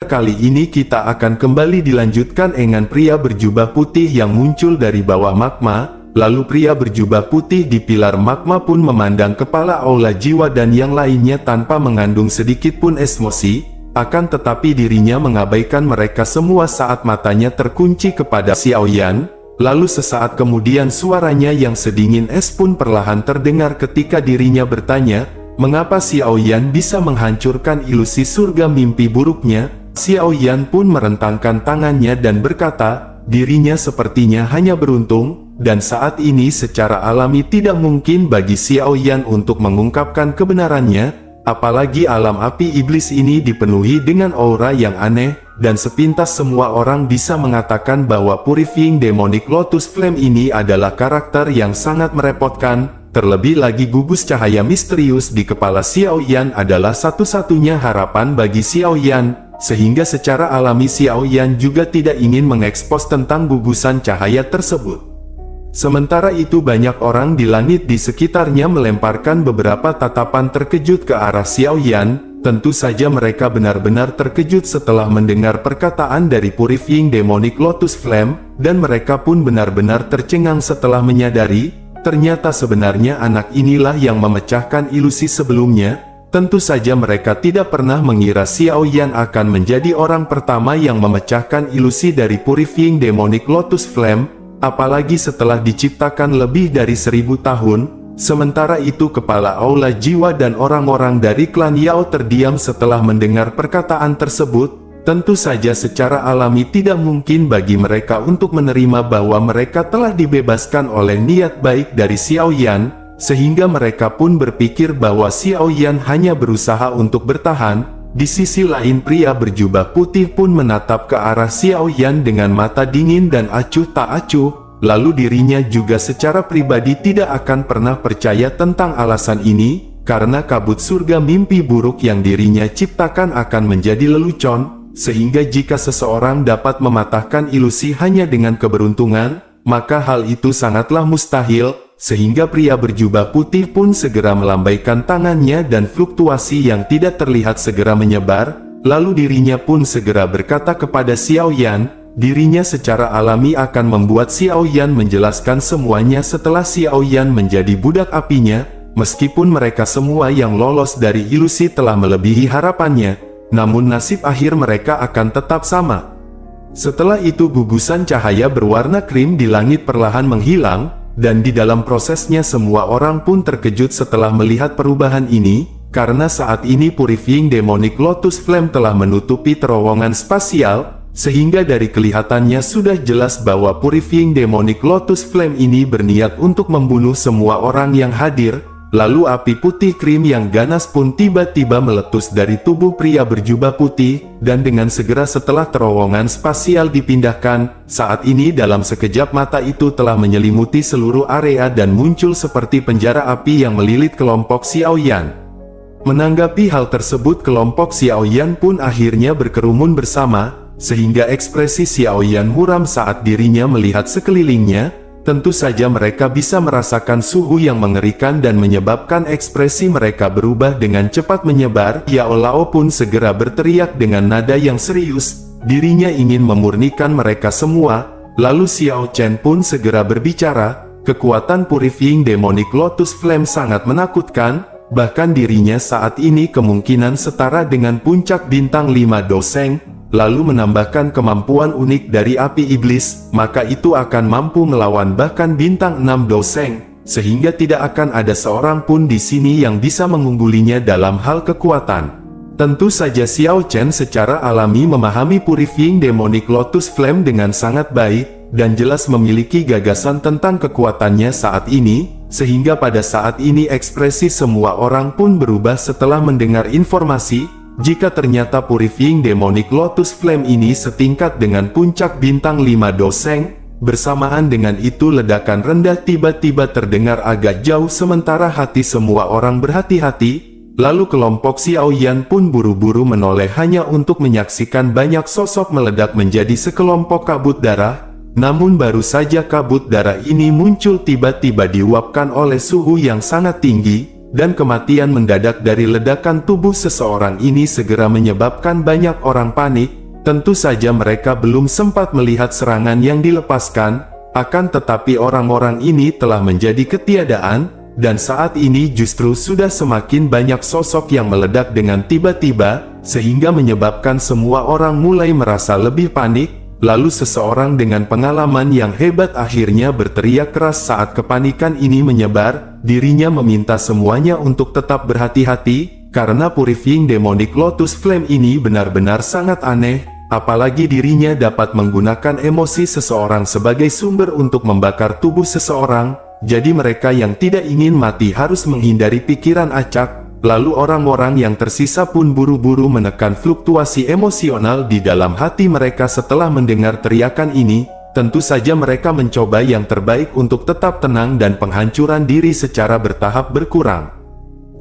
Kali ini kita akan kembali dilanjutkan dengan pria berjubah putih yang muncul dari bawah magma. Lalu pria berjubah putih di pilar magma pun memandang kepala Aula Jiwa dan yang lainnya tanpa mengandung sedikit pun emosi. Akan tetapi dirinya mengabaikan mereka semua saat matanya terkunci kepada Xiao Yan. Lalu sesaat kemudian suaranya yang sedingin es pun perlahan terdengar ketika dirinya bertanya, mengapa Xiao Yan bisa menghancurkan ilusi surga mimpi buruknya? Xiao Yan pun merentangkan tangannya dan berkata, dirinya sepertinya hanya beruntung, dan saat ini secara alami tidak mungkin bagi Xiao Yan untuk mengungkapkan kebenarannya, apalagi alam api iblis ini dipenuhi dengan aura yang aneh, dan sepintas semua orang bisa mengatakan bahwa Purifying Demonic Lotus Flame ini adalah karakter yang sangat merepotkan. Terlebih lagi gugus cahaya misterius di kepala Xiao Yan adalah satu-satunya harapan bagi Xiao Yan, sehingga secara alami Xiao Yan juga tidak ingin mengekspos tentang gugusan cahaya tersebut. Sementara itu banyak orang di langit di sekitarnya melemparkan beberapa tatapan terkejut ke arah Xiao Yan. Tentu saja mereka benar-benar terkejut setelah mendengar perkataan dari Purifying Demonic Lotus Flame, dan mereka pun benar-benar tercengang setelah menyadari, ternyata sebenarnya anak inilah yang memecahkan ilusi sebelumnya. Tentu saja mereka tidak pernah mengira Xiao Yan akan menjadi orang pertama yang memecahkan ilusi dari Purifying Demonic Lotus Flame, apalagi setelah diciptakan lebih dari 1000 tahun. Sementara itu kepala Aula Jiwa dan orang-orang dari klan Yao terdiam setelah mendengar perkataan tersebut. Tentu saja secara alami tidak mungkin bagi mereka untuk menerima bahwa mereka telah dibebaskan oleh niat baik dari Xiao Yan, sehingga mereka pun berpikir bahwa Xiao Yan hanya berusaha untuk bertahan. Di sisi lain pria berjubah putih pun menatap ke arah Xiao Yan dengan mata dingin dan acuh tak acuh. Lalu dirinya juga secara pribadi tidak akan pernah percaya tentang alasan ini, karena kabut surga mimpi buruk yang dirinya ciptakan akan menjadi lelucon, sehingga jika seseorang dapat mematahkan ilusi hanya dengan keberuntungan, maka hal itu sangatlah mustahil, sehingga pria berjubah putih pun segera melambaikan tangannya dan fluktuasi yang tidak terlihat segera menyebar, lalu dirinya pun segera berkata kepada Xiao Yan. Dirinya secara alami akan membuat Xiao Yan menjelaskan semuanya setelah Xiao Yan menjadi budak apinya, meskipun mereka semua yang lolos dari ilusi telah melebihi harapannya, namun nasib akhir mereka akan tetap sama. Setelah itu gugusan cahaya berwarna krim di langit perlahan menghilang, dan di dalam prosesnya semua orang pun terkejut setelah melihat perubahan ini, karena saat ini Purifying Demonic Lotus Flame telah menutupi terowongan spasial, sehingga dari kelihatannya sudah jelas bahwa Purifying Demonic Lotus Flame ini berniat untuk membunuh semua orang yang hadir. Lalu api putih krim yang ganas pun tiba-tiba meletus dari tubuh pria berjubah putih, dan dengan segera setelah terowongan spasial dipindahkan, saat ini dalam sekejap mata itu telah menyelimuti seluruh area dan muncul seperti penjara api yang melilit kelompok Xiao Yan. Menanggapi hal tersebut kelompok Xiao Yan pun akhirnya berkerumun bersama, sehingga ekspresi Xiao Yan muram saat dirinya melihat sekelilingnya. Tentu saja mereka bisa merasakan suhu yang mengerikan dan menyebabkan ekspresi mereka berubah dengan cepat menyebar. Yao Lao pun segera berteriak dengan nada yang serius, dirinya ingin memurnikan mereka semua. Lalu Xiao Chen pun segera berbicara, kekuatan Purifying Demonic Lotus Flame sangat menakutkan, bahkan dirinya saat ini kemungkinan setara dengan puncak bintang 5 Doseng. Lalu menambahkan kemampuan unik dari api iblis, maka itu akan mampu melawan bahkan bintang 6 Doseng, sehingga tidak akan ada seorang pun di sini yang bisa mengunggulinya dalam hal kekuatan. Tentu saja Xiao Chen secara alami memahami Purifying Demonic Lotus Flame dengan sangat baik, dan jelas memiliki gagasan tentang kekuatannya saat ini, sehingga pada saat ini ekspresi semua orang pun berubah setelah mendengar informasi. Jika ternyata Purifying Demonic Lotus Flame ini setingkat dengan puncak bintang 5 Doseng, bersamaan dengan itu ledakan rendah tiba-tiba terdengar agak jauh sementara hati semua orang berhati-hati. Lalu kelompok Xiao Yan pun buru-buru menoleh hanya untuk menyaksikan banyak sosok meledak menjadi sekelompok kabut darah. Namun baru saja kabut darah ini muncul tiba-tiba diuapkan oleh suhu yang sangat tinggi. dan kematian mendadak dari ledakan tubuh seseorang ini segera menyebabkan banyak orang panik. Tentu saja mereka belum sempat melihat serangan yang dilepaskan, akan tetapi orang-orang ini telah menjadi ketiadaan, dan saat ini justru sudah semakin banyak sosok yang meledak dengan tiba-tiba, sehingga menyebabkan semua orang mulai merasa lebih panik. Lalu seseorang dengan pengalaman yang hebat akhirnya berteriak keras saat kepanikan ini menyebar. Dirinya meminta semuanya untuk tetap berhati-hati, karena Purifying Demonic Lotus Flame ini benar-benar sangat aneh, apalagi dirinya dapat menggunakan emosi seseorang sebagai sumber untuk membakar tubuh seseorang. Jadi mereka yang tidak ingin mati harus menghindari pikiran acak. Lalu orang-orang yang tersisa pun buru-buru menekan fluktuasi emosional di dalam hati mereka setelah mendengar teriakan ini. Tentu saja mereka mencoba yang terbaik untuk tetap tenang dan penghancuran diri secara bertahap berkurang.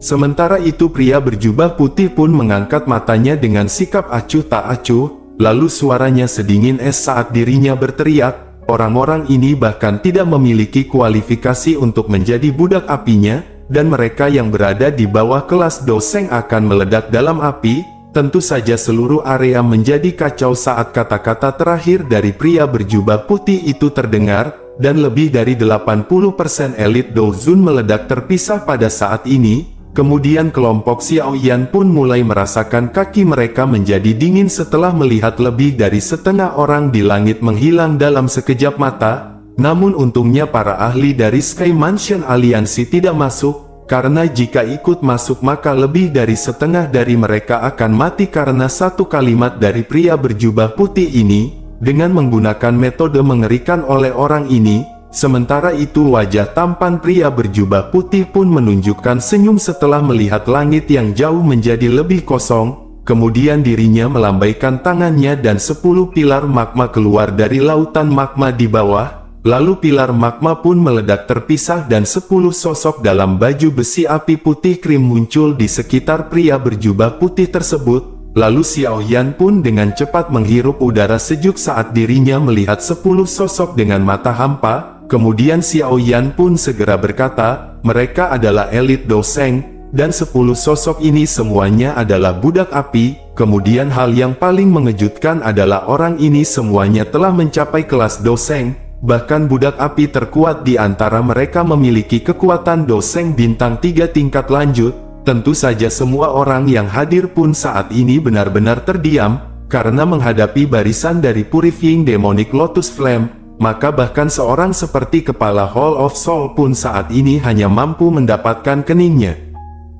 Sementara itu pria berjubah putih pun mengangkat matanya dengan sikap acuh tak acuh, lalu suaranya sedingin es saat dirinya berteriak. Orang-orang ini bahkan tidak memiliki kualifikasi untuk menjadi budak apinya, dan mereka yang berada di bawah kelas doseng akan meledak dalam api. Tentu saja seluruh area menjadi kacau saat kata-kata terakhir dari pria berjubah putih itu terdengar, dan lebih dari 80% elit Dozun meledak terpisah pada saat ini. Kemudian kelompok Xiaoyan pun mulai merasakan kaki mereka menjadi dingin setelah melihat lebih dari setengah orang di langit menghilang dalam sekejap mata. Namun untungnya para ahli dari Sky Mansion Aliansi tidak masuk, karena jika ikut masuk maka lebih dari setengah dari mereka akan mati karena satu kalimat dari pria berjubah putih ini, dengan menggunakan metode mengerikan oleh orang ini. Sementara itu wajah tampan pria berjubah putih pun menunjukkan senyum setelah melihat langit yang jauh menjadi lebih kosong. Kemudian dirinya melambaikan tangannya dan 10 pilar magma keluar dari lautan magma di bawah. Lalu pilar magma pun meledak terpisah dan 10 sosok dalam baju besi api putih krim muncul di sekitar pria berjubah putih tersebut. Lalu Xiaoyan pun dengan cepat menghirup udara sejuk saat dirinya melihat 10 sosok dengan mata hampa. Kemudian Xiaoyan pun segera berkata, mereka adalah elit Doseng, dan 10 sosok ini semuanya adalah budak api. Kemudian hal yang paling mengejutkan adalah orang ini semuanya telah mencapai kelas Doseng. Bahkan budak api terkuat di antara mereka memiliki kekuatan Doseng bintang 3 tingkat lanjut. Tentu saja semua orang yang hadir pun saat ini benar-benar terdiam, karena menghadapi barisan dari Purifying Demonic Lotus Flame, maka bahkan seorang seperti kepala Hall of Soul pun saat ini hanya mampu mendapatkan keningnya.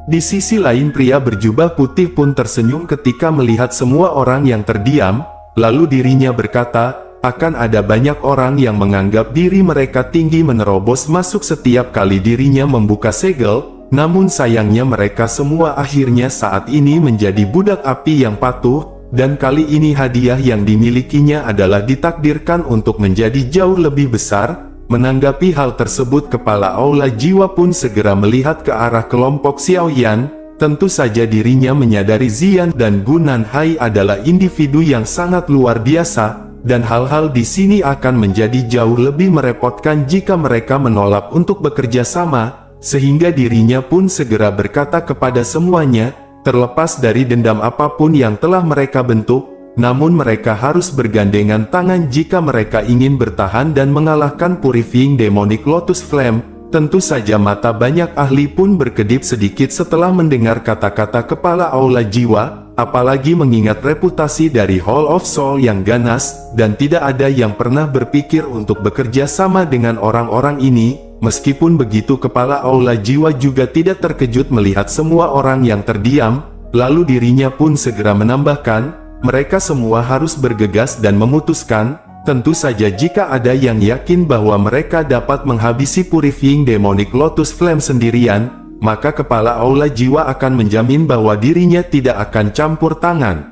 Di sisi lain pria berjubah putih pun tersenyum ketika melihat semua orang yang terdiam, lalu dirinya berkata, akan ada banyak orang yang menganggap diri mereka tinggi menerobos masuk setiap kali dirinya membuka segel, namun sayangnya mereka semua akhirnya saat ini menjadi budak api yang patuh, dan kali ini hadiah yang dimilikinya adalah ditakdirkan untuk menjadi jauh lebih besar. Menanggapi hal tersebut kepala Aula Jiwa pun segera melihat ke arah kelompok Xiaoyan. Tentu saja dirinya menyadari Zian dan Gunan Hai adalah individu yang sangat luar biasa, dan hal-hal di sini akan menjadi jauh lebih merepotkan jika mereka menolak untuk bekerja sama, sehingga dirinya pun segera berkata kepada semuanya, terlepas dari dendam apapun yang telah mereka bentuk, namun mereka harus bergandengan tangan jika mereka ingin bertahan dan mengalahkan Purifying Demonic Lotus Flame. Tentu saja mata banyak ahli pun berkedip sedikit setelah mendengar kata-kata kepala Aula Jiwa, apalagi mengingat reputasi dari Hall of Soul yang ganas, dan tidak ada yang pernah berpikir untuk bekerja sama dengan orang-orang ini. Meskipun begitu kepala Aula Jiwa juga tidak terkejut melihat semua orang yang terdiam, lalu dirinya pun segera menambahkan, mereka semua harus bergegas dan memutuskan. Tentu saja jika ada yang yakin bahwa mereka dapat menghabisi Purifying Demonic Lotus Flame sendirian, maka kepala Aula Jiwa akan menjamin bahwa dirinya tidak akan campur tangan.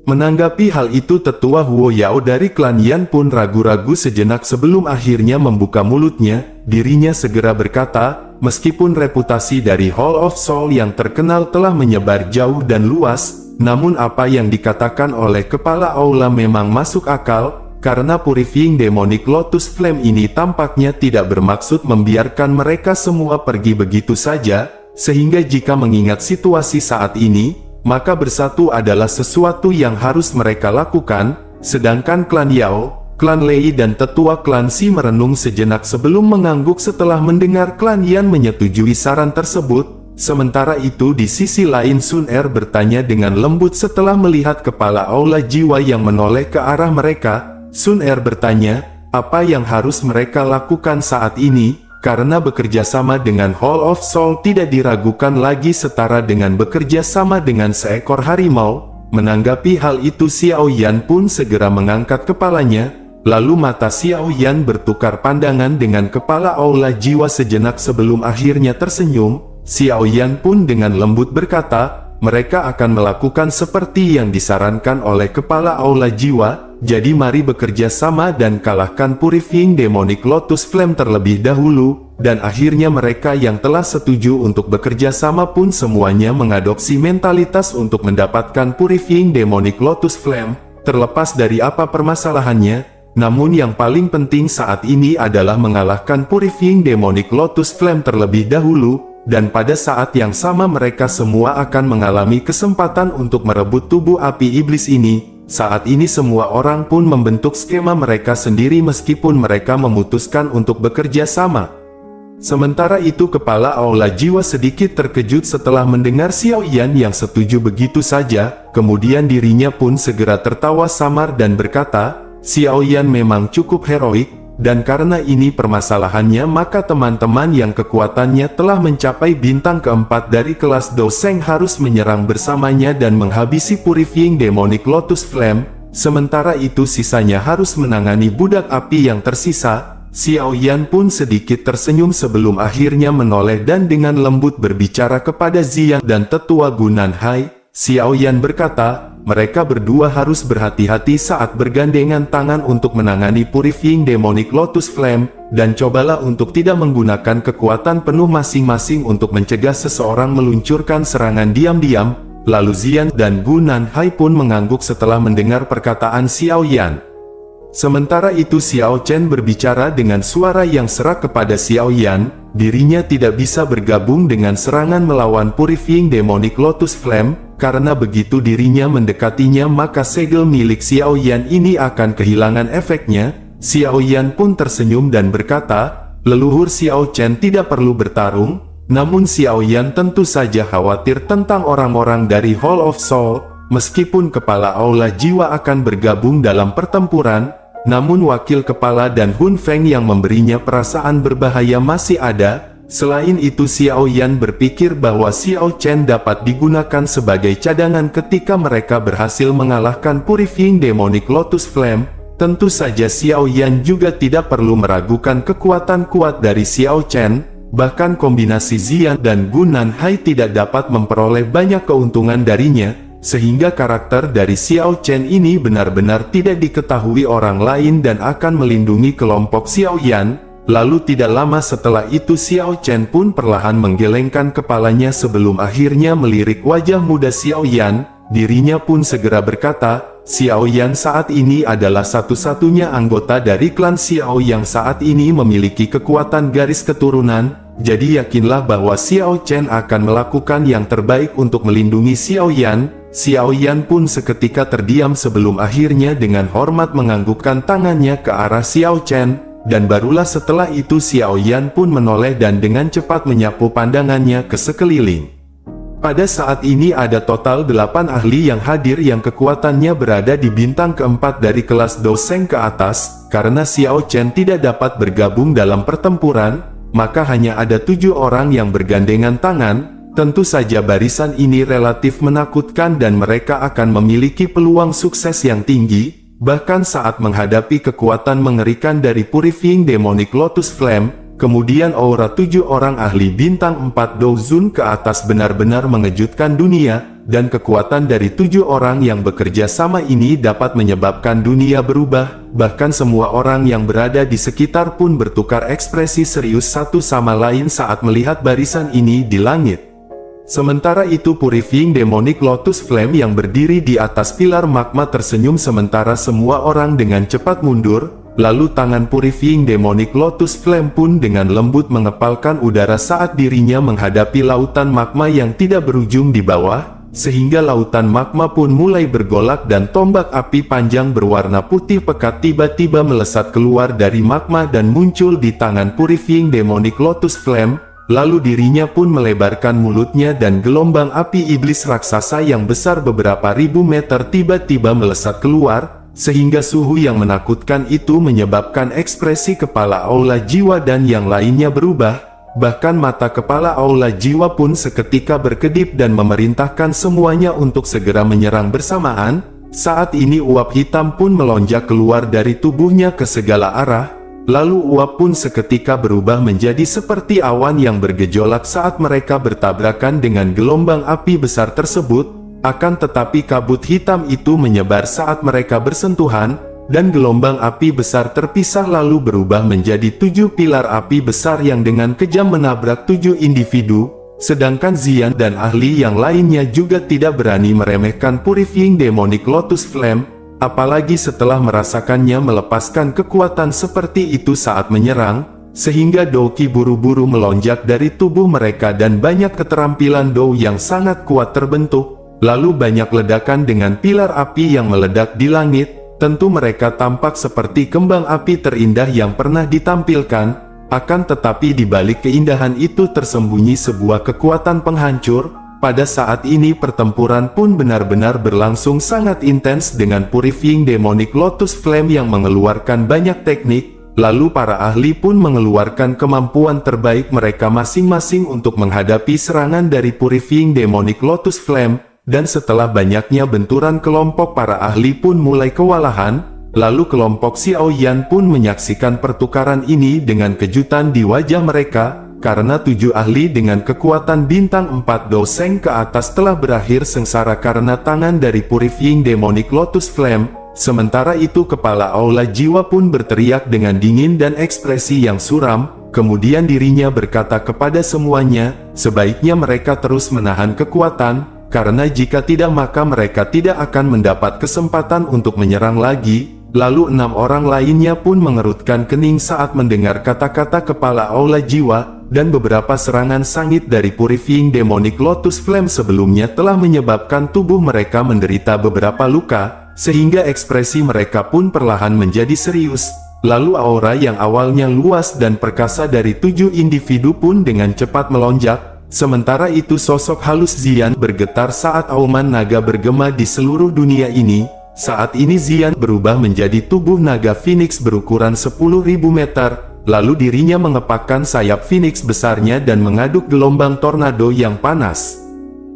Menanggapi hal itu tetua Huo Yao dari klan Yan pun ragu-ragu sejenak sebelum akhirnya membuka mulutnya. Dirinya segera berkata, meskipun reputasi dari Hall of Soul yang terkenal telah menyebar jauh dan luas, namun apa yang dikatakan oleh kepala Aula memang masuk akal. Karena Purifying Demonic Lotus Flame ini tampaknya tidak bermaksud membiarkan mereka semua pergi begitu saja. sehingga jika mengingat situasi saat ini, maka bersatu adalah sesuatu yang harus mereka lakukan, sedangkan klan Yao, klan Lei dan tetua klan Si merenung sejenak sebelum mengangguk setelah mendengar klan Yan menyetujui saran tersebut. Sementara itu di sisi lain Sun Er bertanya dengan lembut setelah melihat kepala aula jiwa yang menoleh ke arah mereka. Sun Er bertanya, apa yang harus mereka lakukan saat ini? Karena bekerja sama dengan Hall of Soul tidak diragukan lagi setara dengan bekerja sama dengan seekor harimau. Menanggapi hal itu Xiao Yan pun segera mengangkat kepalanya. Lalu mata Xiao Yan bertukar pandangan dengan kepala aula jiwa sejenak sebelum akhirnya tersenyum. Xiao Yan pun dengan lembut berkata, mereka akan melakukan seperti yang disarankan oleh kepala aula jiwa, jadi mari bekerja sama dan kalahkan Purifying Demonic Lotus Flame terlebih dahulu. Dan akhirnya mereka yang telah setuju untuk bekerja sama pun semuanya mengadopsi mentalitas untuk mendapatkan Purifying Demonic Lotus Flame, terlepas dari apa permasalahannya. Namun yang paling penting saat ini adalah mengalahkan Purifying Demonic Lotus Flame terlebih dahulu. Dan pada saat yang sama mereka semua akan mengalami kesempatan untuk merebut tubuh api iblis ini. Saat ini semua orang pun membentuk skema mereka sendiri meskipun mereka memutuskan untuk bekerja sama. Sementara itu kepala aula jiwa sedikit terkejut setelah mendengar Xiao Yan yang setuju begitu saja, kemudian dirinya pun segera tertawa samar dan berkata, Xiao Yan memang cukup heroik. Dan karena ini permasalahannya maka teman-teman yang kekuatannya telah mencapai bintang keempat dari kelas Doseng harus menyerang bersamanya dan menghabisi Purifying Demonic Lotus Flame. Sementara itu sisanya harus menangani budak api yang tersisa. Xiao Yan pun sedikit tersenyum sebelum akhirnya menoleh dan dengan lembut berbicara kepada Ziyan dan tetua Gunan Hai. Xiao Yan berkata, mereka berdua harus berhati-hati saat bergandengan tangan untuk menangani Purifying Demonic Lotus Flame, dan cobalah untuk tidak menggunakan kekuatan penuh masing-masing untuk mencegah seseorang meluncurkan serangan diam-diam. Lalu Ziyan dan Gunan Hai pun mengangguk setelah mendengar perkataan Xiao Yan. Sementara itu Xiao Chen berbicara dengan suara yang serak kepada Xiao Yan, dirinya tidak bisa bergabung dengan serangan melawan Purifying Demonic Lotus Flame, karena begitu dirinya mendekatinya maka segel milik Xiao Yan ini akan kehilangan efeknya. Xiao Yan pun tersenyum dan berkata, leluhur Xiao Chen tidak perlu bertarung, namun Xiao Yan tentu saja khawatir tentang orang-orang dari Hall of Soul, meskipun kepala aula jiwa akan bergabung dalam pertempuran. Namun wakil kepala dan Hun Feng yang memberinya perasaan berbahaya masih ada. Selain itu Xiao Yan berpikir bahwa Xiao Chen dapat digunakan sebagai cadangan ketika mereka berhasil mengalahkan Purifying Demonic Lotus Flame. Tentu saja Xiao Yan juga tidak perlu meragukan kekuatan kuat dari Xiao Chen. Bahkan kombinasi Ziyan dan Gunan Hai tidak dapat memperoleh banyak keuntungan darinya. Sehingga karakter dari Xiao Chen ini benar-benar tidak diketahui orang lain dan akan melindungi kelompok Xiao Yan. Lalu tidak lama setelah itu Xiao Chen pun perlahan menggelengkan kepalanya sebelum akhirnya melirik wajah muda Xiao Yan. Dirinya pun segera berkata, Xiao Yan saat ini adalah satu-satunya anggota dari klan Xiao yang saat ini memiliki kekuatan garis keturunan. Jadi yakinlah bahwa Xiao Chen akan melakukan yang terbaik untuk melindungi Xiao Yan. Xiao Yan pun seketika terdiam sebelum akhirnya dengan hormat menganggukkan tangannya ke arah Xiao Chen, dan barulah setelah itu Xiao Yan pun menoleh dan dengan cepat menyapu pandangannya ke sekeliling. Pada saat ini ada total 8 ahli yang hadir yang kekuatannya berada di bintang keempat dari kelas Doseng ke atas. Karena Xiao Chen tidak dapat bergabung dalam pertempuran, maka hanya ada 7 orang yang bergandengan tangan. Tentu saja barisan ini relatif menakutkan dan mereka akan memiliki peluang sukses yang tinggi, bahkan saat menghadapi kekuatan mengerikan dari Purifying Demonic Lotus Flame. Kemudian aura 7 orang ahli bintang 4 Dozun ke atas benar-benar mengejutkan dunia, dan kekuatan dari 7 orang yang bekerja sama ini dapat menyebabkan dunia berubah. Bahkan semua orang yang berada di sekitar pun bertukar ekspresi serius satu sama lain saat melihat barisan ini di langit. Sementara itu Purifying Demonic Lotus Flame yang berdiri di atas pilar magma tersenyum sementara semua orang dengan cepat mundur. lalu tangan Purifying Demonic Lotus Flame pun dengan lembut mengepalkan udara saat dirinya menghadapi lautan magma yang tidak berujung di bawah, sehingga lautan magma pun mulai bergolak dan tombak api panjang berwarna putih pekat tiba-tiba melesat keluar dari magma dan muncul di tangan Purifying Demonic Lotus Flame. Lalu dirinya pun melebarkan mulutnya dan gelombang api iblis raksasa yang besar beberapa ribu meter tiba-tiba melesat keluar, sehingga suhu yang menakutkan itu menyebabkan ekspresi kepala aula jiwa dan yang lainnya berubah. Bahkan mata kepala aula jiwa pun seketika berkedip dan memerintahkan semuanya untuk segera menyerang bersamaan. Saat ini uap hitam pun melonjak keluar dari tubuhnya ke segala arah. Lalu uap pun seketika berubah menjadi seperti awan yang bergejolak saat mereka bertabrakan dengan gelombang api besar tersebut. Akan tetapi kabut hitam itu menyebar saat mereka bersentuhan, dan gelombang api besar terpisah lalu berubah menjadi 7 pilar api besar yang dengan kejam menabrak 7 individu. Sedangkan Xian dan ahli yang lainnya juga tidak berani meremehkan Purifying Demonic Lotus Flame, apalagi setelah merasakannya melepaskan kekuatan seperti itu saat menyerang, sehingga Douki buru-buru melonjak dari tubuh mereka dan banyak keterampilan Dou yang sangat kuat terbentuk. Lalu banyak ledakan dengan pilar api yang meledak di langit. Tentu mereka tampak seperti kembang api terindah yang pernah ditampilkan. Akan tetapi di balik keindahan itu tersembunyi sebuah kekuatan penghancur. Pada saat ini pertempuran pun benar-benar berlangsung sangat intens dengan Purifying Demonic Lotus Flame yang mengeluarkan banyak teknik, lalu para ahli pun mengeluarkan kemampuan terbaik mereka masing-masing untuk menghadapi serangan dari Purifying Demonic Lotus Flame, dan setelah banyaknya benturan kelompok para ahli pun mulai kewalahan, lalu kelompok Xiao Yan pun menyaksikan pertukaran ini dengan kejutan di wajah mereka. Karena 7 ahli dengan kekuatan bintang 4 doseng ke atas telah berakhir sengsara karena tangan dari Purifying Demonic Lotus Flame. Sementara itu kepala aula jiwa pun berteriak dengan dingin dan ekspresi yang suram. Kemudian dirinya berkata kepada semuanya, sebaiknya mereka terus menahan kekuatan, karena jika tidak maka mereka tidak akan mendapat kesempatan untuk menyerang lagi. Lalu 6 orang lainnya pun mengerutkan kening saat mendengar kata-kata kepala aula jiwa. Dan beberapa serangan sangit dari Purifying Demonic Lotus Flame sebelumnya telah menyebabkan tubuh mereka menderita beberapa luka, sehingga ekspresi mereka pun perlahan menjadi serius. Lalu aura yang awalnya luas dan perkasa dari 7 individu pun dengan cepat melonjak. Sementara itu sosok halus Xian bergetar saat auman naga bergema di seluruh dunia ini. Saat ini Xian berubah menjadi tubuh naga Phoenix berukuran 10.000 meter. Lalu dirinya mengepakkan sayap Phoenix besarnya dan mengaduk gelombang tornado yang panas.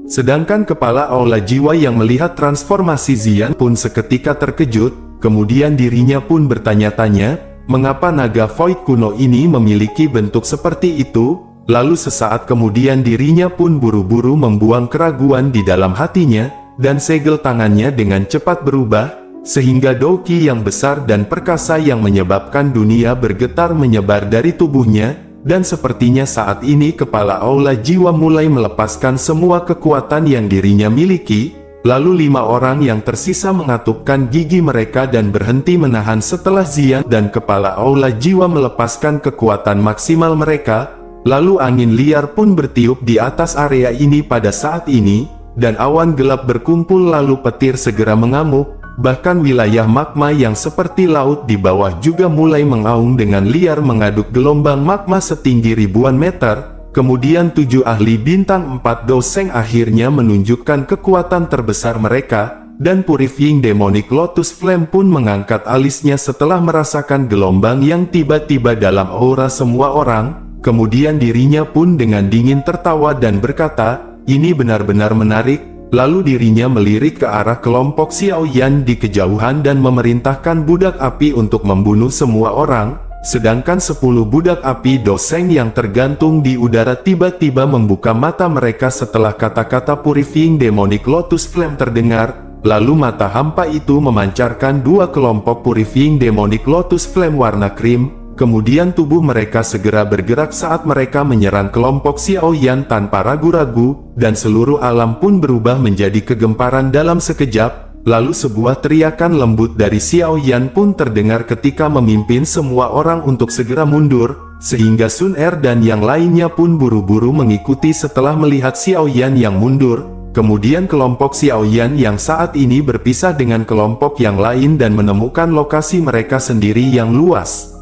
Sedangkan kepala aula jiwa yang melihat transformasi Xian pun seketika terkejut, kemudian dirinya pun bertanya-tanya, mengapa naga Void kuno ini memiliki bentuk seperti itu, lalu sesaat kemudian dirinya pun buru-buru membuang keraguan di dalam hatinya, dan segel tangannya dengan cepat berubah, sehingga Douki yang besar dan perkasa yang menyebabkan dunia bergetar menyebar dari tubuhnya, dan sepertinya saat ini kepala aula jiwa mulai melepaskan semua kekuatan yang dirinya miliki. Lalu 5 orang yang tersisa mengatupkan gigi mereka dan berhenti menahan setelah Xian dan kepala aula jiwa melepaskan kekuatan maksimal mereka. Lalu angin liar pun bertiup di atas area ini pada saat ini, dan awan gelap berkumpul lalu petir segera mengamuk. Bahkan wilayah magma yang seperti laut di bawah juga mulai mengaung dengan liar mengaduk gelombang magma setinggi ribuan meter. Kemudian 7 ahli bintang 4 doseng akhirnya menunjukkan kekuatan terbesar mereka, dan Purifying Demonic Lotus Flame pun mengangkat alisnya setelah merasakan gelombang yang tiba-tiba dalam aura semua orang. Kemudian dirinya pun dengan dingin tertawa dan berkata, ini benar-benar menarik. Lalu dirinya melirik ke arah kelompok Xiao Yan di kejauhan dan memerintahkan budak api untuk membunuh semua orang, sedangkan 10 budak api doseng yang tergantung di udara tiba-tiba membuka mata mereka setelah kata-kata Purifying Demonic Lotus Flame terdengar, lalu mata hampa itu memancarkan 2 kelompok Purifying Demonic Lotus Flame warna krim. Kemudian tubuh mereka segera bergerak saat mereka menyerang kelompok Xiao Yan tanpa ragu-ragu, dan seluruh alam pun berubah menjadi kegemparan dalam sekejap. lalu sebuah teriakan lembut dari Xiao Yan pun terdengar ketika memimpin semua orang untuk segera mundur, sehingga Sun Er dan yang lainnya pun buru-buru mengikuti setelah melihat Xiao Yan yang mundur. Kemudian kelompok Xiao Yan yang saat ini berpisah dengan kelompok yang lain dan menemukan lokasi mereka sendiri yang luas.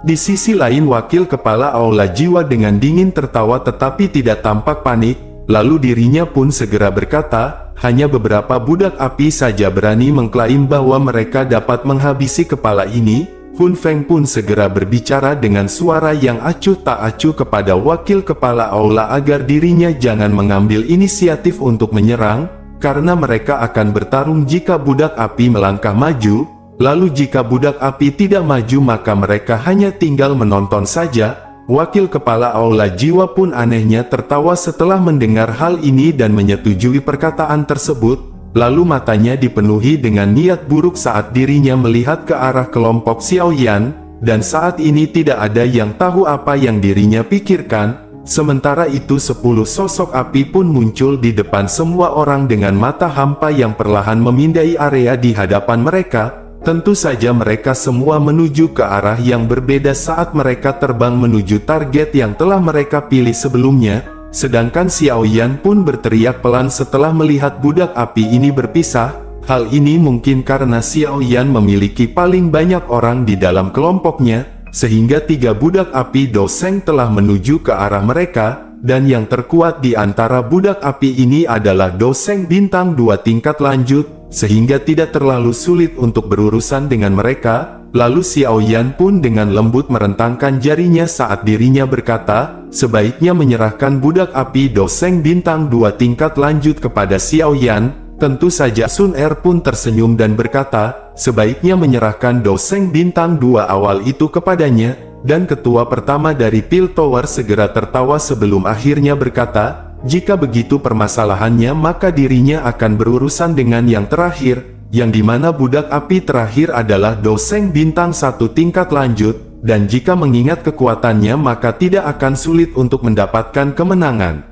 Di sisi lain wakil kepala Aula Jiwa dengan dingin tertawa tetapi tidak tampak panik, lalu dirinya pun segera berkata, hanya beberapa budak api saja berani mengklaim bahwa mereka dapat menghabisi kepala ini. Hun Feng pun segera berbicara dengan suara yang acuh tak acuh kepada wakil kepala Aula agar dirinya jangan mengambil inisiatif untuk menyerang, karena mereka akan bertarung jika budak api melangkah maju. Lalu jika budak api tidak maju maka mereka hanya tinggal menonton saja. Wakil kepala Aula Jiwa pun anehnya tertawa setelah mendengar hal ini dan menyetujui perkataan tersebut. Lalu matanya dipenuhi dengan niat buruk saat dirinya melihat ke arah kelompok Xiao Yan, dan saat ini tidak ada yang tahu apa yang dirinya pikirkan. Sementara itu 10 sosok api pun muncul di depan semua orang dengan mata hampa yang perlahan memindai area di hadapan mereka. Tentu saja mereka semua menuju ke arah yang berbeda saat mereka terbang menuju target yang telah mereka pilih sebelumnya, sedangkan Xiao Yan pun berteriak pelan setelah melihat budak api ini berpisah. Hal ini mungkin karena Xiao Yan memiliki paling banyak orang di dalam kelompoknya, sehingga 3 budak api Doseng telah menuju ke arah mereka, dan yang terkuat di antara budak api ini adalah Doseng bintang 2 tingkat lanjut, sehingga tidak terlalu sulit untuk berurusan dengan mereka. Lalu Xiao Yan pun dengan lembut merentangkan jarinya saat dirinya berkata, sebaiknya menyerahkan budak api Doseng bintang 2 tingkat lanjut kepada Xiao Yan. Tentu saja Sun Er pun tersenyum dan berkata, sebaiknya menyerahkan Doseng bintang 2 awal itu kepadanya, dan ketua pertama dari Pil Tower segera tertawa sebelum akhirnya berkata, jika begitu permasalahannya maka dirinya akan berurusan dengan yang terakhir, yang dimana budak api terakhir adalah Doseng bintang 1 tingkat lanjut, dan jika mengingat kekuatannya maka tidak akan sulit untuk mendapatkan kemenangan.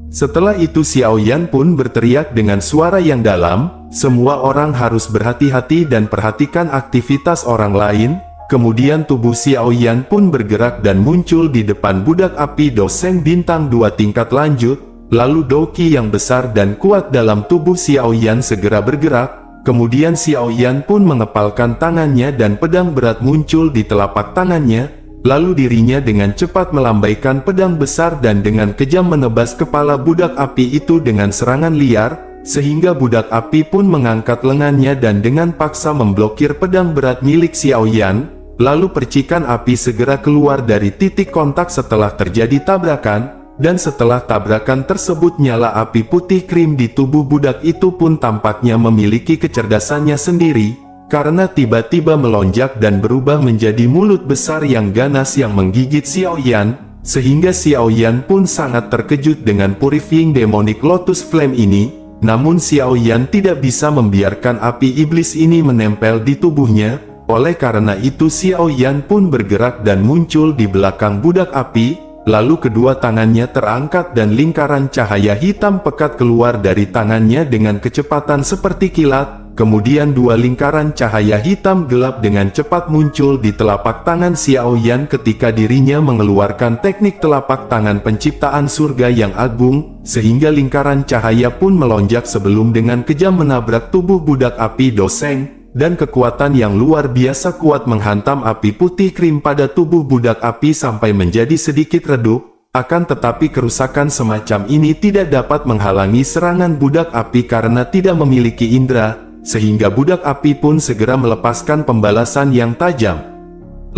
Setelah itu Xiao Yan pun berteriak dengan suara yang dalam, semua orang harus berhati-hati dan perhatikan aktivitas orang lain. Kemudian tubuh Xiao Yan pun bergerak dan muncul di depan budak api Doseng bintang 2 tingkat lanjut. Lalu Doki yang besar dan kuat dalam tubuh Xiao Yan segera bergerak. Kemudian Xiao Yan pun mengepalkan tangannya dan pedang berat muncul di telapak tangannya. Lalu dirinya dengan cepat melambaikan pedang besar dan dengan kejam menebas kepala budak api itu dengan serangan liar, sehingga budak api pun mengangkat lengannya dan dengan paksa memblokir pedang berat milik Xiao Yan. Lalu percikan api segera keluar dari titik kontak setelah terjadi tabrakan. Dan setelah tabrakan tersebut nyala api putih krim di tubuh budak itu pun tampaknya memiliki kecerdasannya sendiri, karena tiba-tiba melonjak dan berubah menjadi mulut besar yang ganas yang menggigit Xiao Yan, sehingga Xiao Yan pun sangat terkejut dengan Purifying Demonic Lotus Flame ini. Namun Xiao Yan tidak bisa membiarkan api iblis ini menempel di tubuhnya, oleh karena itu Xiao Yan pun bergerak dan muncul di belakang budak api. Lalu kedua tangannya terangkat dan lingkaran cahaya hitam pekat keluar dari tangannya dengan kecepatan seperti kilat. Kemudian 2 lingkaran cahaya hitam gelap dengan cepat muncul di telapak tangan Xiao Yan ketika dirinya mengeluarkan teknik telapak tangan penciptaan surga yang agung, sehingga lingkaran cahaya pun melonjak sebelum dengan kejam menabrak tubuh budak api Doseng. Dan kekuatan yang luar biasa kuat menghantam api putih krim pada tubuh budak api sampai menjadi sedikit redup. Akan tetapi kerusakan semacam ini tidak dapat menghalangi serangan budak api karena tidak memiliki indera, sehingga budak api pun segera melepaskan pembalasan yang tajam.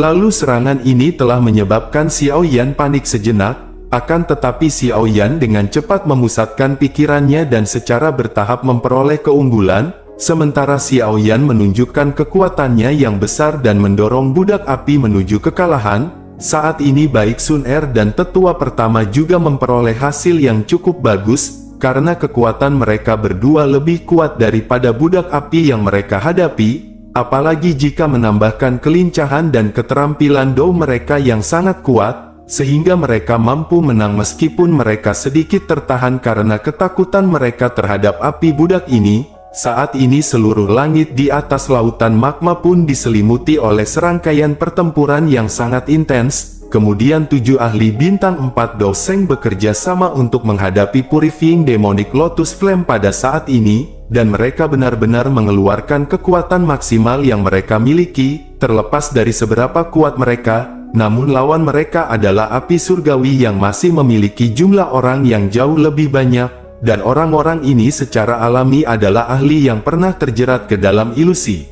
Lalu serangan ini telah menyebabkan Xiao Yan panik sejenak, akan tetapi Xiao Yan dengan cepat memusatkan pikirannya dan secara bertahap memperoleh keunggulan. Sementara Xiao Yan menunjukkan kekuatannya yang besar dan mendorong budak api menuju kekalahan. Saat ini baik Sun Er dan tetua pertama juga memperoleh hasil yang cukup bagus, karena kekuatan mereka berdua lebih kuat daripada budak api yang mereka hadapi, apalagi jika menambahkan kelincahan dan keterampilan Dou mereka yang sangat kuat, sehingga mereka mampu menang meskipun mereka sedikit tertahan karena ketakutan mereka terhadap api budak ini. Saat ini seluruh langit di atas lautan magma pun diselimuti oleh serangkaian pertempuran yang sangat intens. Kemudian 7 ahli bintang 4 Doseng bekerja sama untuk menghadapi Purifying Demonic Lotus Flame pada saat ini, dan mereka benar-benar mengeluarkan kekuatan maksimal yang mereka miliki, terlepas dari seberapa kuat mereka. Namun lawan mereka adalah api surgawi yang masih memiliki jumlah orang yang jauh lebih banyak, dan orang-orang ini secara alami adalah ahli yang pernah terjerat ke dalam ilusi.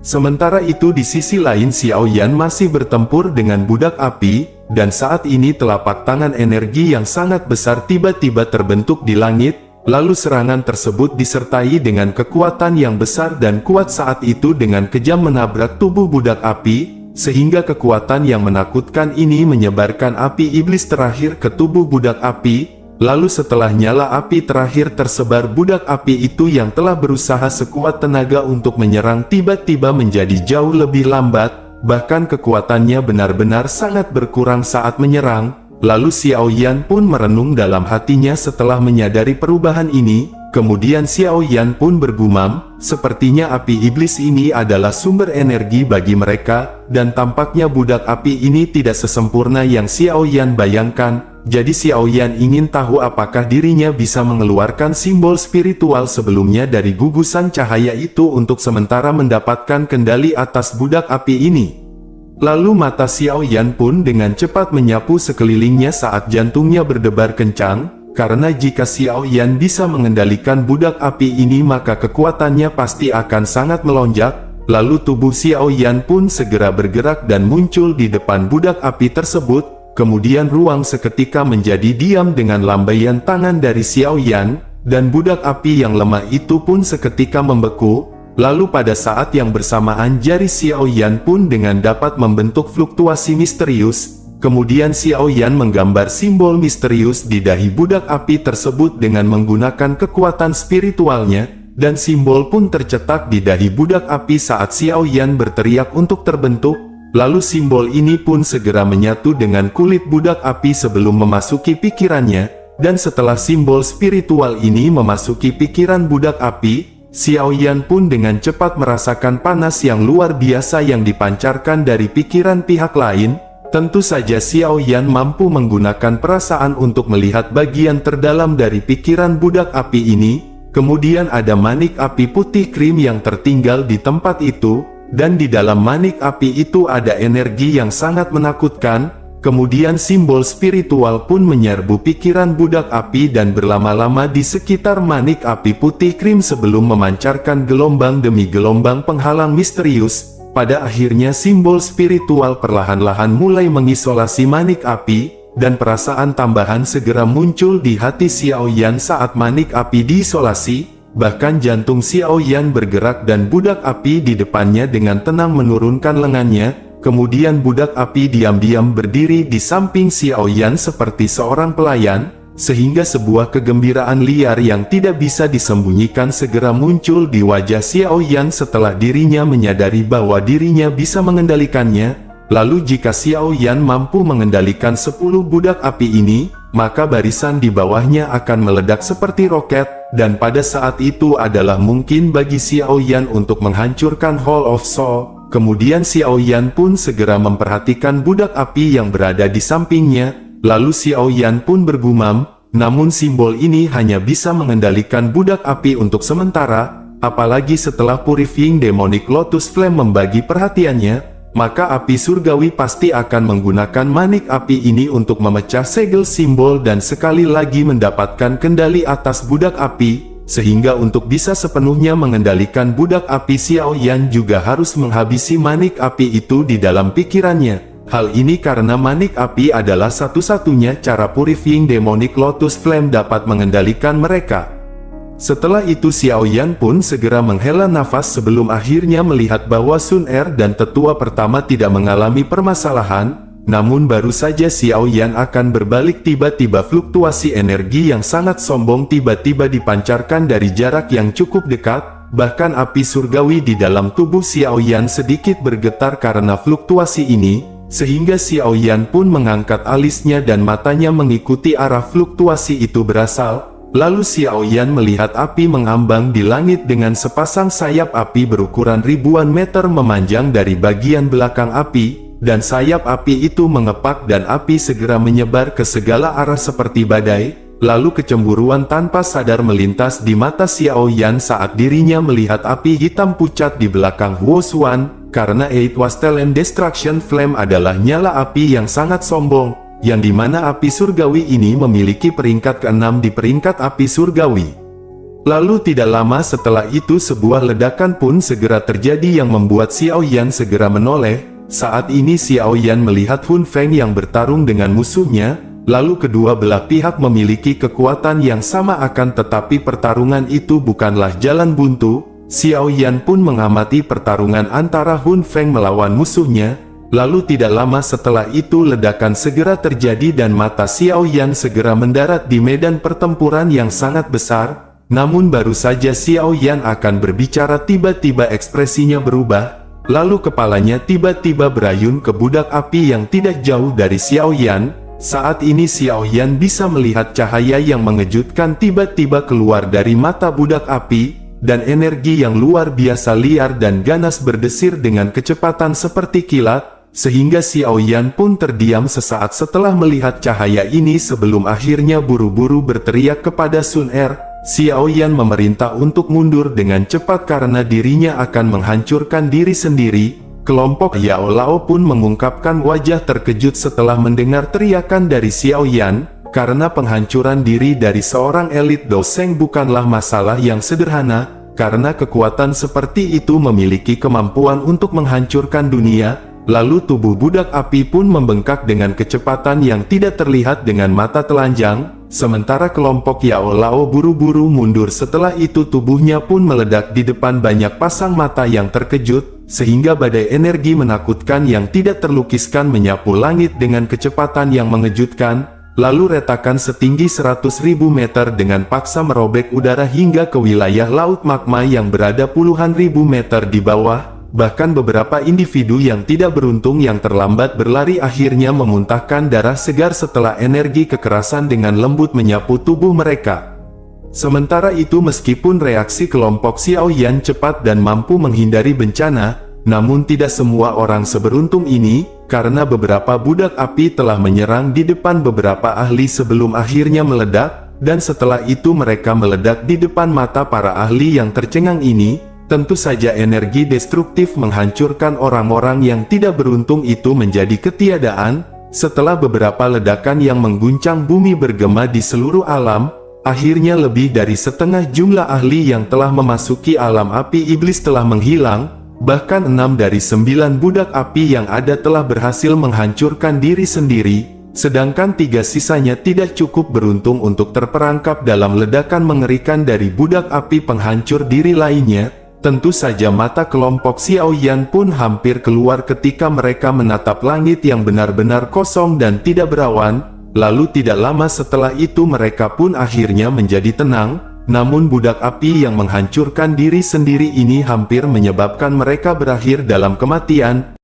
Sementara itu di sisi lain Xiao Yan masih bertempur dengan budak api, dan saat ini telapak tangan energi yang sangat besar tiba-tiba terbentuk di langit, lalu serangan tersebut disertai dengan kekuatan yang besar dan kuat saat itu dengan kejam menabrak tubuh budak api, sehingga kekuatan yang menakutkan ini menyebarkan api iblis terakhir ke tubuh budak api. Lalu setelah nyala api terakhir tersebar, budak api itu yang telah berusaha sekuat tenaga untuk menyerang tiba-tiba menjadi jauh lebih lambat, bahkan kekuatannya benar-benar sangat berkurang saat menyerang. Lalu Xiao Yan pun merenung dalam hatinya setelah menyadari perubahan ini. Kemudian Xiao Yan pun bergumam, sepertinya api iblis ini adalah sumber energi bagi mereka, dan tampaknya budak api ini tidak sesempurna yang Xiao Yan bayangkan. Jadi Xiao Yan ingin tahu apakah dirinya bisa mengeluarkan simbol spiritual sebelumnya dari gugusan cahaya itu untuk sementara mendapatkan kendali atas budak api ini. Lalu mata Xiao Yan pun dengan cepat menyapu sekelilingnya saat jantungnya berdebar kencang. Karena jika Xiao Yan bisa mengendalikan budak api ini maka kekuatannya pasti akan sangat melonjak. Lalu tubuh Xiao Yan pun segera bergerak dan muncul di depan budak api tersebut. Kemudian ruang seketika menjadi diam dengan lambaian tangan dari Xiao Yan, dan budak api yang lemah itu pun seketika membeku. Lalu pada saat yang bersamaan jari Xiao Yan pun dengan dapat membentuk fluktuasi misterius. Kemudian Xiao Yan menggambar simbol misterius di dahi budak api tersebut dengan menggunakan kekuatan spiritualnya, dan simbol pun tercetak di dahi budak api saat Xiao Yan berteriak untuk terbentuk. Lalu simbol ini pun segera menyatu dengan kulit budak api sebelum memasuki pikirannya, dan setelah simbol spiritual ini memasuki pikiran budak api, Xiao Yan pun dengan cepat merasakan panas yang luar biasa yang dipancarkan dari pikiran pihak lain. Tentu saja Xiao Yan mampu menggunakan perasaan untuk melihat bagian terdalam dari pikiran budak api ini. Kemudian ada manik api putih krim yang tertinggal di tempat itu, dan di dalam manik api itu ada energi yang sangat menakutkan. Kemudian simbol spiritual pun menyerbu pikiran budak api dan berlama-lama di sekitar manik api putih krim sebelum memancarkan gelombang demi gelombang penghalang misterius. Pada akhirnya simbol spiritual perlahan-lahan mulai mengisolasi manik api, dan perasaan tambahan segera muncul di hati Xiao Yan saat manik api diisolasi. Bahkan jantung Xiao Yan bergerak dan budak api di depannya dengan tenang menurunkan lengannya. Kemudian budak api diam-diam berdiri di samping Xiao Yan seperti seorang pelayan, sehingga sebuah kegembiraan liar yang tidak bisa disembunyikan segera muncul di wajah Xiao Yan setelah dirinya menyadari bahwa dirinya bisa mengendalikannya. Lalu jika Xiao Yan mampu mengendalikan 10 budak api ini, maka barisan di bawahnya akan meledak seperti roket, dan pada saat itu adalah mungkin bagi Xiao Yan untuk menghancurkan Hall of Soul. Kemudian Xiao Yan pun segera memperhatikan budak api yang berada di sampingnya. Lalu Xiao Yan pun bergumam, namun simbol ini hanya bisa mengendalikan budak api untuk sementara, apalagi setelah Purifying Demonic Lotus Flame membagi perhatiannya, maka api surgawi pasti akan menggunakan manik api ini untuk memecah segel simbol dan sekali lagi mendapatkan kendali atas budak api, sehingga untuk bisa sepenuhnya mengendalikan budak api Xiao Yan juga harus menghabisi manik api itu di dalam pikirannya. Hal ini karena manik api adalah satu-satunya cara Purifying Demonic Lotus Flame dapat mengendalikan mereka. Setelah itu Xiao Yan pun segera menghela nafas sebelum akhirnya melihat bahwa Sun Er dan tetua pertama tidak mengalami permasalahan. Namun baru saja Xiao Yan akan berbalik tiba-tiba fluktuasi energi yang sangat sombong tiba-tiba dipancarkan dari jarak yang cukup dekat. Bahkan api surgawi di dalam tubuh Xiao Yan sedikit bergetar karena fluktuasi ini. Sehingga Xiao Yan pun mengangkat alisnya dan matanya mengikuti arah fluktuasi itu berasal. Lalu Xiao Yan melihat api mengambang di langit dengan sepasang sayap api berukuran ribuan meter memanjang dari bagian belakang api, dan sayap api itu mengepak dan api segera menyebar ke segala arah seperti badai. Lalu kecemburuan tanpa sadar melintas di mata Xiao Yan saat dirinya melihat api hitam pucat di belakang Huo Xuan, karena It Was Talent Destruction Flame adalah nyala api yang sangat sombong, yang dimana api surgawi ini memiliki peringkat ke-6 di peringkat api surgawi. Lalu tidak lama setelah itu sebuah ledakan pun segera terjadi yang membuat Xiao Yan segera menoleh. Saat ini Xiao Yan melihat Hun Feng yang bertarung dengan musuhnya, lalu kedua belah pihak memiliki kekuatan yang sama akan tetapi pertarungan itu bukanlah jalan buntu. Xiao Yan pun mengamati pertarungan antara Hun Feng melawan musuhnya. Lalu tidak lama setelah itu ledakan segera terjadi dan mata Xiao Yan segera mendarat di medan pertempuran yang sangat besar. Namun baru saja Xiao Yan akan berbicara tiba-tiba ekspresinya berubah. Lalu kepalanya tiba-tiba berayun ke budak api yang tidak jauh dari Xiao Yan. Saat ini Xiao Yan bisa melihat cahaya yang mengejutkan tiba-tiba keluar dari mata budak api, dan energi yang luar biasa liar dan ganas berdesir dengan kecepatan seperti kilat. Sehingga Xiao Yan pun terdiam sesaat setelah melihat cahaya ini sebelum akhirnya buru-buru berteriak kepada Sun Er. Xiao Yan memerintah untuk mundur dengan cepat karena dirinya akan menghancurkan diri sendiri. Kelompok Yao Lao pun mengungkapkan wajah terkejut setelah mendengar teriakan dari Xiao Yan, karena penghancuran diri dari seorang elit doseng bukanlah masalah yang sederhana, karena kekuatan seperti itu memiliki kemampuan untuk menghancurkan dunia. Lalu tubuh budak api pun membengkak dengan kecepatan yang tidak terlihat dengan mata telanjang, sementara kelompok Yao Lao buru-buru mundur. Setelah itu tubuhnya pun meledak di depan banyak pasang mata yang terkejut, sehingga badai energi menakutkan yang tidak terlukiskan menyapu langit dengan kecepatan yang mengejutkan, lalu retakan setinggi 100.000 meter dengan paksa merobek udara hingga ke wilayah laut magma yang berada puluhan ribu meter di bawah. Bahkan beberapa individu yang tidak beruntung yang terlambat berlari akhirnya memuntahkan darah segar setelah energi kekerasan dengan lembut menyapu tubuh mereka. Sementara itu meskipun reaksi kelompok Xiao Yan cepat dan mampu menghindari bencana, namun tidak semua orang seberuntung ini, karena beberapa budak api telah menyerang di depan beberapa ahli sebelum akhirnya meledak, dan setelah itu mereka meledak di depan mata para ahli yang tercengang ini. Tentu saja energi destruktif menghancurkan orang-orang yang tidak beruntung itu menjadi ketiadaan. Setelah beberapa ledakan yang mengguncang bumi bergema di seluruh alam, akhirnya lebih dari setengah jumlah ahli yang telah memasuki alam api iblis telah menghilang. Bahkan 6 dari 9 budak api yang ada telah berhasil menghancurkan diri sendiri, sedangkan 3 sisanya tidak cukup beruntung untuk terperangkap dalam ledakan mengerikan dari budak api penghancur diri lainnya. Tentu saja mata kelompok Xiao Yan pun hampir keluar ketika mereka menatap langit yang benar-benar kosong dan tidak berawan. Lalu tidak lama setelah itu mereka pun akhirnya menjadi tenang. Namun budak api yang menghancurkan diri sendiri ini hampir menyebabkan mereka berakhir dalam kematian.